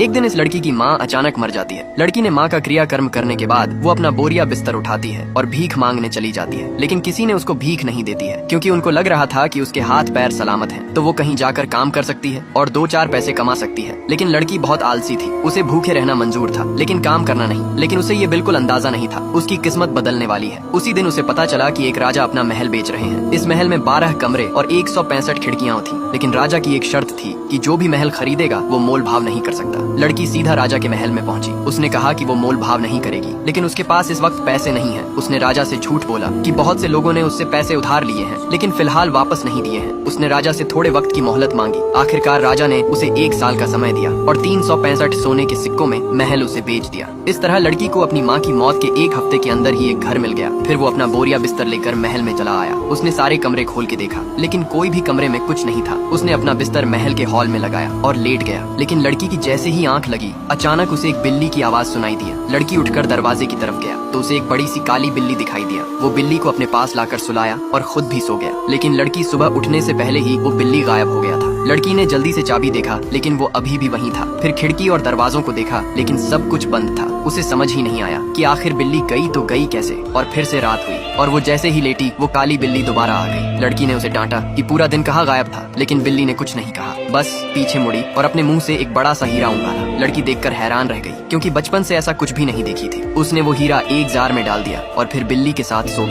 एक दिन इस लड़की की माँ अचानक मर जाती है। लड़की ने माँ का क्रियाकर्म करने के बाद वो अपना बोरिया बिस्तर उठाती है और भीख मांगने चली जाती है, लेकिन किसी ने उसको भीख नहीं देती है क्योंकि उनको लग रहा था कि उसके हाथ पैर सलामत हैं, तो वो कहीं जाकर काम कर सकती है और 2-4 पैसे कमा सकती है। लेकिन लड़की बहुत आलसी थी, उसे भूखे रहना मंजूर था लेकिन काम करना नहीं। लेकिन उसे ये बिल्कुल अंदाजा नहीं था उसकी किस्मत बदलने वाली है। उसी दिन उसे पता चला कि एक राजा अपना महल बेच रहे हैं। इस महल में 12 कमरे और 165 खिड़कियां थी, लेकिन राजा की एक शर्त थी कि जो भी महल खरीदेगा वो मोल भाव नहीं कर सकता। लड़की सीधा राजा के महल में पहुंची। उसने कहा कि वो मोल भाव नहीं करेगी, लेकिन उसके पास इस वक्त पैसे नहीं है। उसने राजा से झूठ बोला कि बहुत से लोगों ने उससे पैसे उधार लिए हैं लेकिन फिलहाल वापस नहीं दिए हैं। उसने राजा से थोड़े वक्त की मोहलत मांगी। आखिरकार राजा ने उसे 1 साल का समय दिया और 365 सोने के सिक्कों में महल उसे बेच दिया। इस तरह लड़की को अपनी माँ की मौत के 1 हफ्ते के अंदर ही एक घर मिल गया। फिर वो अपना बोरिया बिस्तर लेकर महल में चला आया। उसने सारे कमरे खोल के देखा लेकिन कोई भी कमरे में कुछ नहीं था। उसने अपना बिस्तर महल के हॉल में लगाया और लेट गया। लेकिन लड़की की जैसे ही आंख लगी, अचानक उसे एक बिल्ली की आवाज सुनाई दी। लड़की उठकर दरवाजे की तरफ गया तो उसे एक बड़ी सी काली बिल्ली दिखाई दिया। वो बिल्ली को अपने पास लाकर सुलाया और खुद भी सो गया। लेकिन लड़की सुबह उठने से पहले ही वो बिल्ली गायब हो गया था। लड़की ने जल्दी से चाबी देखा लेकिन वो अभी भी वहीं था। फिर खिड़की और दरवाजों को देखा लेकिन सब कुछ बंद था। उसे समझ ही नहीं आया कि आखिर बिल्ली गई तो गई कैसे। और फिर से रात हुई और वो जैसे ही लेटी वो काली बिल्ली दोबारा आ गई। लड़की ने उसे डांटा कि पूरा दिन कहाँ गायब था, लेकिन बिल्ली ने कुछ नहीं कहा, बस पीछे मुड़ी और अपने मुंह से एक बड़ा सा हीरा उंगाला। लड़की देखकर हैरान रह गई क्योंकि बचपन से ऐसा कुछ भी नहीं देखी थी। उसने वो हीरा एक जार में डाल दिया और फिर बिल्ली के साथ सो गई।